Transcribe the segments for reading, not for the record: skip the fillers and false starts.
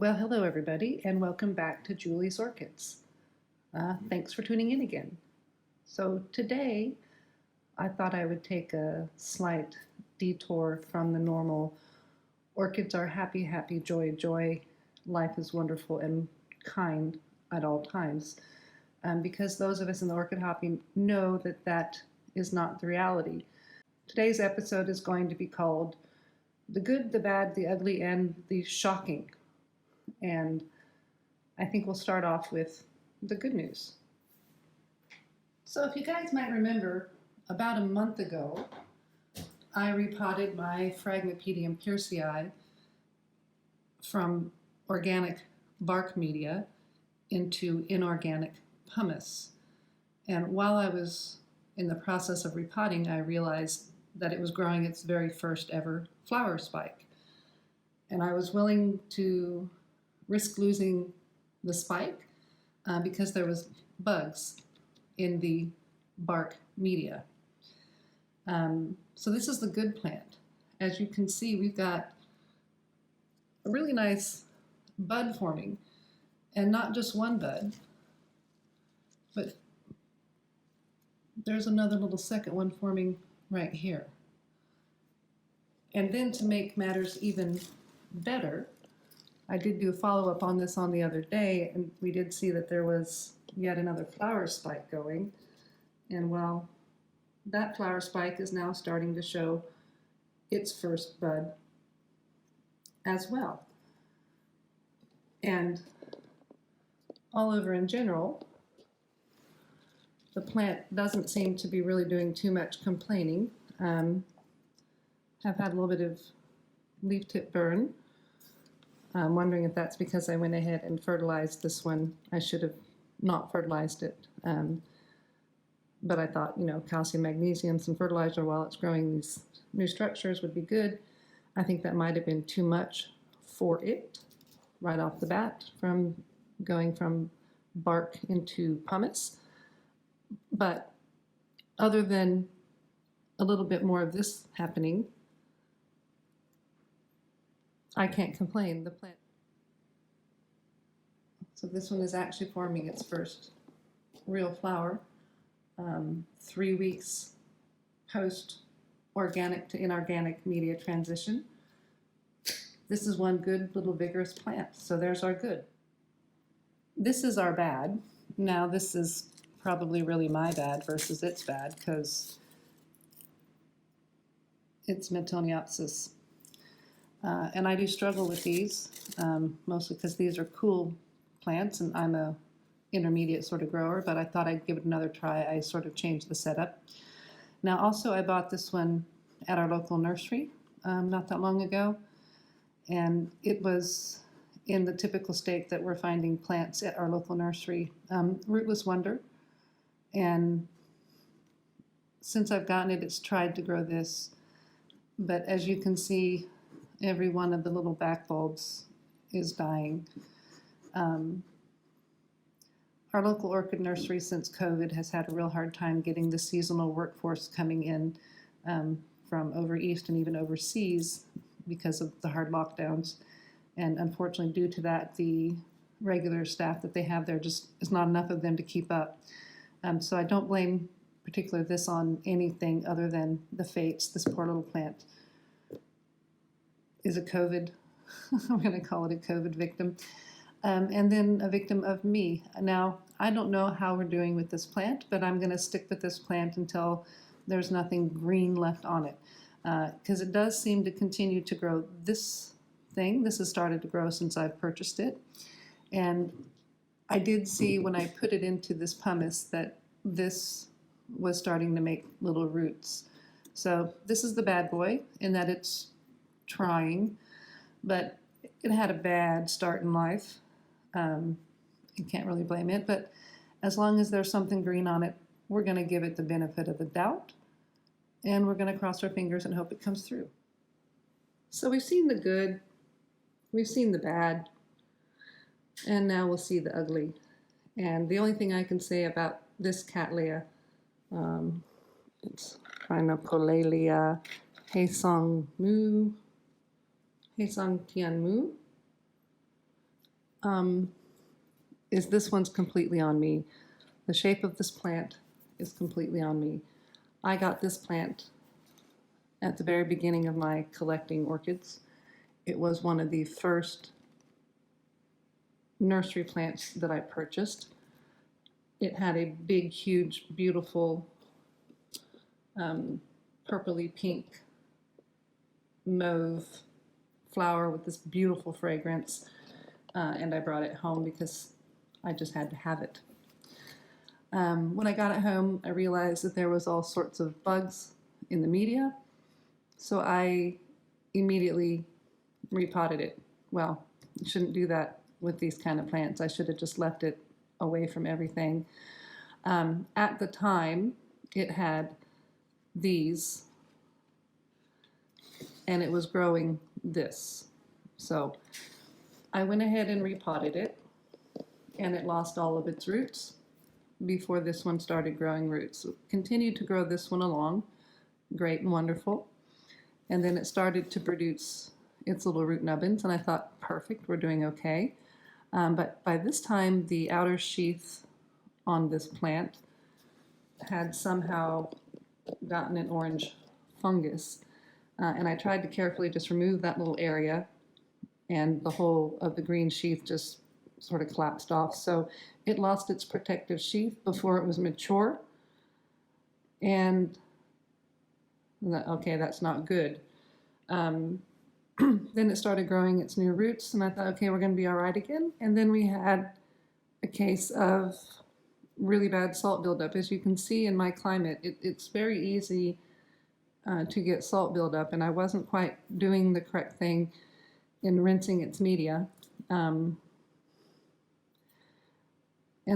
Well, hello everybody, and welcome back to Julie's Orchids. Thanks for tuning in again. So today, I thought I would take a slight detour from the normal orchids are happy, happy, joy, joy, life is wonderful and kind at all times, because those of us in the orchid hobby know that that is not the reality. Today's episode is going to be called The Good, the Bad, the Ugly, and the Shocking. And I think we'll start off with the good news. So if you guys might remember, about a month ago, I repotted my Phragmipedium piercii from organic bark media into inorganic pumice. And while I was in the process of repotting, I realized that it was growing its very first ever flower spike. And I was willing to risk losing the spike because there was bugs in the bark media. So this is the good plant. As you can see, we've got a really nice bud forming, and not just one bud, but there's another little second one forming right here. And then to make matters even better, I did do a follow-up on this on the other day, and we did see that there was yet another flower spike going. And well, that flower spike is now starting to show its first bud as well. And all over in general, the plant doesn't seem to be really doing too much complaining. Have had a little bit of leaf tip burn. I'm wondering if that's because I went ahead and fertilized this one. I should have not fertilized it. But I thought, calcium, magnesium, some fertilizer while it's growing these new structures would be good. I think that might have been too much for it right off the bat from going from bark into pumice. But other than a little bit more of this happening, I can't complain. The plant. So this one is actually forming its first real flower 3 weeks post organic to inorganic media transition. This is one good little vigorous plant. So there's our good. This is our bad. Now this is probably really my bad versus its bad because it's Metoniopsis. And I do struggle with these, mostly because these are cool plants and I'm a intermediate sort of grower, but I thought I'd give it another try. I sort of changed the setup. Now also I bought this one at our local nursery not that long ago, and it was in the typical state that we're finding plants at our local nursery, rootless wonder. And since I've gotten it, it's tried to grow this, but as you can see, every one of the little back bulbs is dying. Our local orchid nursery since COVID has had a real hard time getting the seasonal workforce coming in from over east and even overseas because of the hard lockdowns. And unfortunately, due to that, the regular staff that they have there just is not enough of them to keep up. So I don't blame particularly this on anything other than the fates. This poor little plant is a COVID, I'm going to call it a COVID victim, and then a victim of me. Now, I don't know how we're doing with this plant, but I'm going to stick with this plant until there's nothing green left on it, because it does seem to continue to grow. This thing, this has started to grow since I've purchased it, and I did see when I put it into this pumice that this was starting to make little roots. So this is the bad boy in that it's trying, but it had a bad start in life. You can't really blame it, but as long as there's something green on it, we're going to give it the benefit of the doubt, and we're going to cross our fingers and hope it comes through. So we've seen the good, we've seen the bad, and now we'll see the ugly. And the only thing I can say about this Cattleya, it's Rhinopolalia Haesong Tianmu. is this one's completely on me. The shape of this plant is completely on me. I got this plant at the very beginning of my collecting orchids. It was one of the first nursery plants that I purchased. It had a big, huge, beautiful purpley pink mauve flower with this beautiful fragrance, and I brought it home because I just had to have it. When I got it home, I realized that there was all sorts of bugs in the media, so I immediately repotted it. Well, you shouldn't do that with these kind of plants. I should have just left it away from everything. At the time, it had these, and it was growing this. So I went ahead and repotted it, and it lost all of its roots before this one started growing roots. So continued to grow this one along, great and wonderful. And then it started to produce its little root nubbins, and I thought, perfect, we're doing okay. But by this time, the outer sheath on this plant had somehow gotten an orange fungus. And I tried to carefully just remove that little area, and the whole of the green sheath just sort of collapsed off. So it lost its protective sheath before it was mature. And okay, that's not good. Then it started growing its new roots, and I thought, okay, we're going to be all right again. And then we had a case of really bad salt buildup. As you can see in my climate, it's very easy to get salt buildup, and I wasn't quite doing the correct thing in rinsing its media. And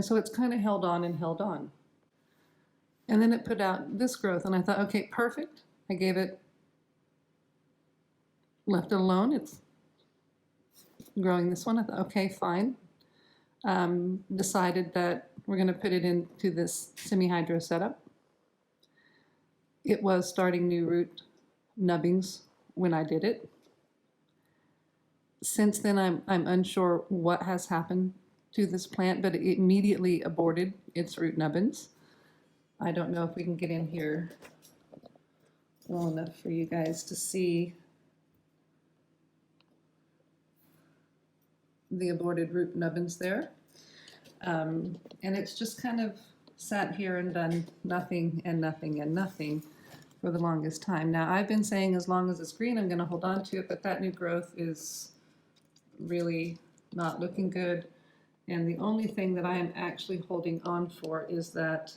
so it's kind of held on and held on. And then it put out this growth, and I thought, okay, perfect. I gave it, left it alone. It's growing this one. I thought, okay, fine. Decided that we're going to put it into this semi-hydro setup. It was starting new root nubbings when I did it. Since then, I'm unsure what has happened to this plant, but it immediately aborted its root nubbins. I don't know if we can get in here well enough for you guys to see the aborted root nubbins there. And it's just kind of sat here and done nothing and nothing and nothing for the longest time. Now, I've been saying as long as it's green, I'm going to hold on to it, but that new growth is really not looking good. And the only thing that I am actually holding on for is that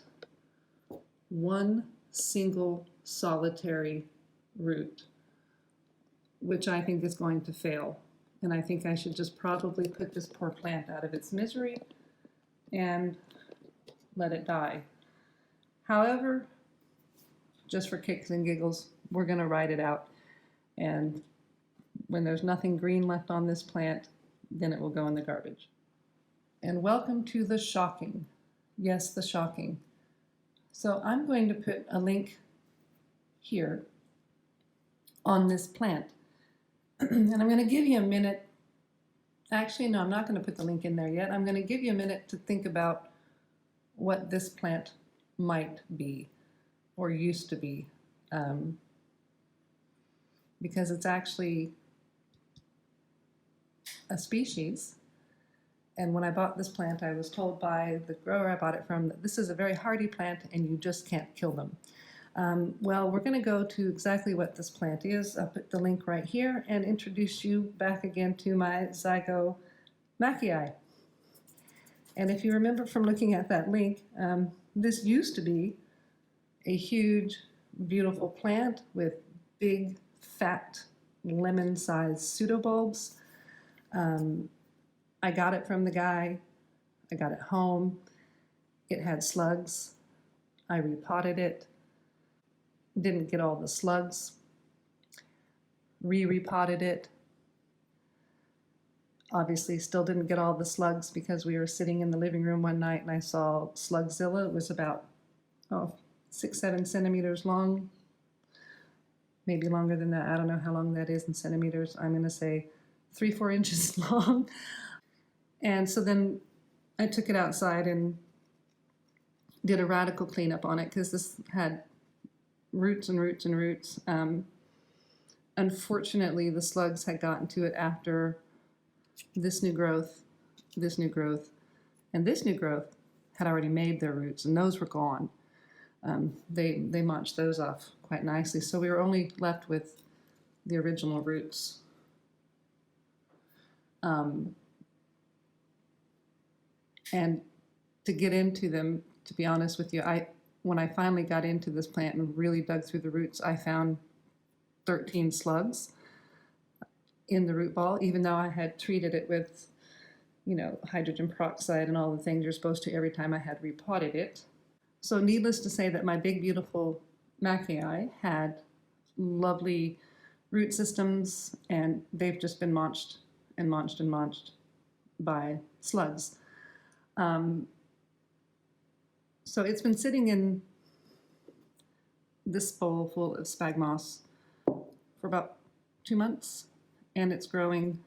one single solitary root, which I think is going to fail. And I think I should just probably put this poor plant out of its misery and let it die. However, just for kicks and giggles, we're going to ride it out. And when there's nothing green left on this plant, then it will go in the garbage. And welcome to the shocking. Yes, the shocking. So I'm going to put a link here on this plant. And I'm going to give you a minute. Actually, no, I'm not going to put the link in there yet. I'm going to give you a minute to think about what this plant might be or used to be. Because it's actually a species. And when I bought this plant, I was told by the grower I bought it from that this is a very hardy plant and you just can't kill them. Well, we're going to go to exactly what this plant is. I'll put the link right here and introduce you back again to my Zygomachii. And if you remember from looking at that link, this used to be a huge, beautiful plant with big, fat, lemon-sized pseudobulbs. I got it from the guy. I got it home. It had slugs. I repotted it. Didn't get all the slugs. Repotted it. Obviously still didn't get all the slugs because we were sitting in the living room one night and I saw Slugzilla. It was about 6-7 centimeters long. Maybe longer than that. I don't know how long that is in centimeters. I'm going to say 3-4 inches long. And so then I took it outside and did a radical cleanup on it because this had roots and roots and roots. Unfortunately, the slugs had gotten to it after this new growth, this new growth, and this new growth had already made their roots, and those were gone. They munched those off quite nicely, so we were only left with the original roots. And to get into them, to be honest with you, when I finally got into this plant and really dug through the roots, I found 13 slugs in the root ball, even though I had treated it with, you know, hydrogen peroxide and all the things you're supposed to every time I had repotted it. So needless to say that my big, beautiful Mackaei had lovely root systems, and they've just been munched and munched and munched by slugs. So it's been sitting in this bowl full of spag moss for about 2 months, and it's growing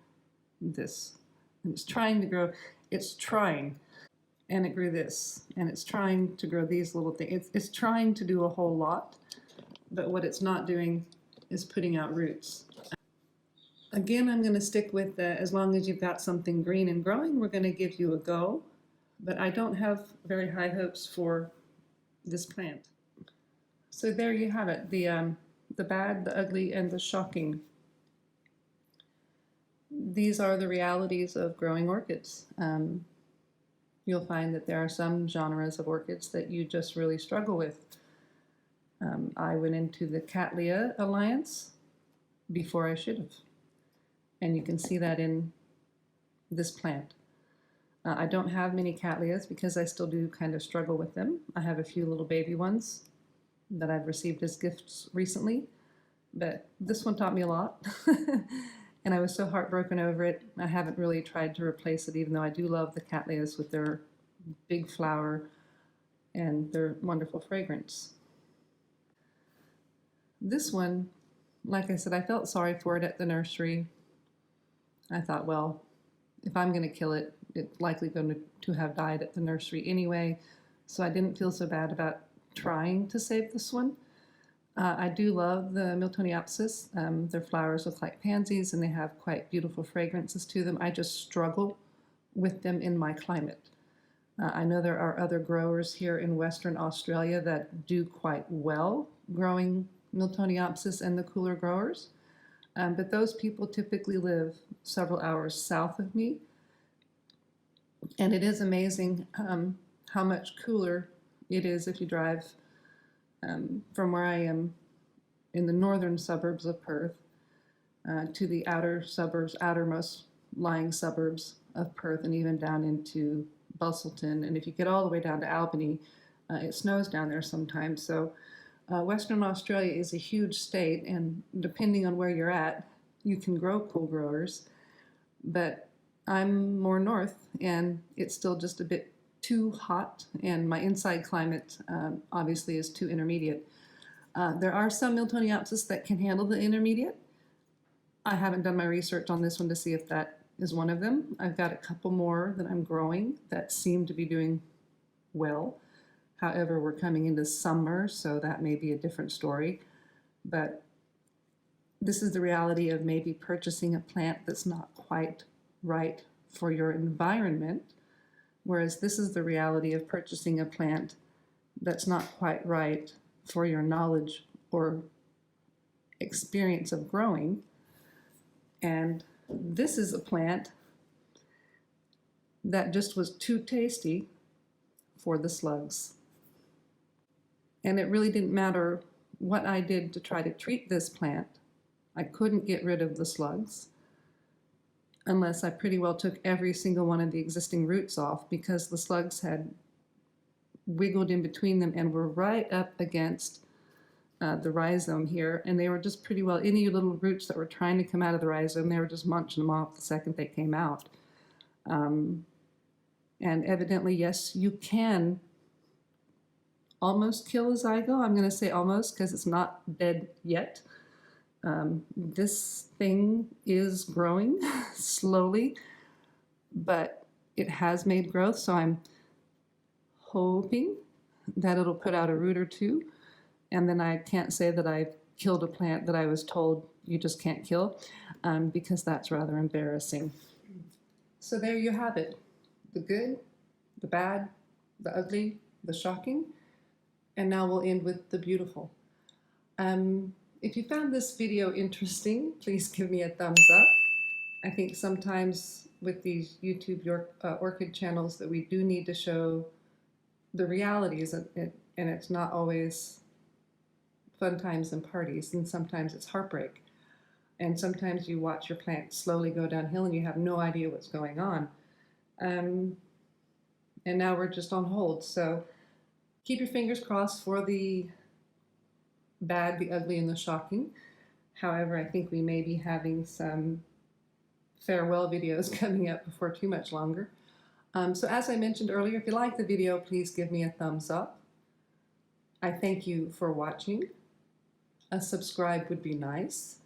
this. And it's trying to grow, it's trying, and it grew this, and it's trying to grow these little things. It's trying to do a whole lot, but what it's not doing is putting out roots. Again, I'm going to stick with as long as you've got something green and growing, we're going to give you a go, but I don't have very high hopes for this plant. So there you have it, the bad, the ugly, and the shocking. These are the realities of growing orchids. You'll find that there are some genres of orchids that you just really struggle with. I went into the Cattleya Alliance before I should have. And you can see that in this plant. I don't have many Cattleyas because I still do kind of struggle with them. I have a few little baby ones that I've received as gifts recently, but this one taught me a lot. And I was so heartbroken over it. I haven't really tried to replace it, even though I do love the Cattleyas with their big flower and their wonderful fragrance. This one, like I said, I felt sorry for it at the nursery. I thought, well, if I'm going to kill it, it's likely going to have died at the nursery anyway, so I didn't feel so bad about trying to save this one. I do love the Miltoniopsis. Their flowers look like pansies and they have quite beautiful fragrances to them. I just struggle with them in my climate. I know there are other growers here in Western Australia that do quite well growing Miltoniopsis and the cooler growers, but those people typically live several hours south of me, and it is amazing how much cooler it is if you drive from where I am in the northern suburbs of Perth to the outermost lying suburbs of Perth, and even down into Busselton. And if you get all the way down to Albany, it snows down there sometimes. So Western Australia is a huge state, and depending on where you're at, you can grow cool growers. But I'm more north, and it's still just a bit too hot, and my inside climate obviously is too intermediate. There are some Miltoniopsis that can handle the intermediate. I haven't done my research on this one to see if that is one of them. I've got a couple more that I'm growing that seem to be doing well. However, we're coming into summer, so that may be a different story. But this is the reality of maybe purchasing a plant that's not quite right for your environment, whereas this is the reality of purchasing a plant that's not quite right for your knowledge or experience of growing. And this is a plant that just was too tasty for the slugs. And it really didn't matter what I did to try to treat this plant. I couldn't get rid of the slugs unless I pretty well took every single one of the existing roots off, because the slugs had wiggled in between them and were right up against the rhizome here, and they were just pretty well, any little roots that were trying to come out of the rhizome, they were just munching them off the second they came out. And evidently, yes, you can almost kill a zygo. I'm going to say almost because it's not dead yet. This thing is growing slowly, but it has made growth, so I'm hoping that it'll put out a root or two, and then I can't say that I've killed a plant that I was told you just can't kill, because that's rather embarrassing. So there you have it. The good, the bad, the ugly, the shocking, and now we'll end with the beautiful. If you found this video interesting, please give me a thumbs up. I think sometimes with these YouTube orchid channels that we do need to show the realities, and it's not always fun times and parties, and sometimes it's heartbreak. And sometimes you watch your plant slowly go downhill and you have no idea what's going on. And now we're just on hold. So keep your fingers crossed for the bad, the ugly, and the shocking. However, I think we may be having some farewell videos coming up before too much longer. So as I mentioned earlier, if you like the video, please give me a thumbs up. I thank you for watching. A subscribe would be nice.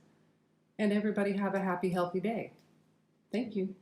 And everybody have a happy, healthy day. Thank you.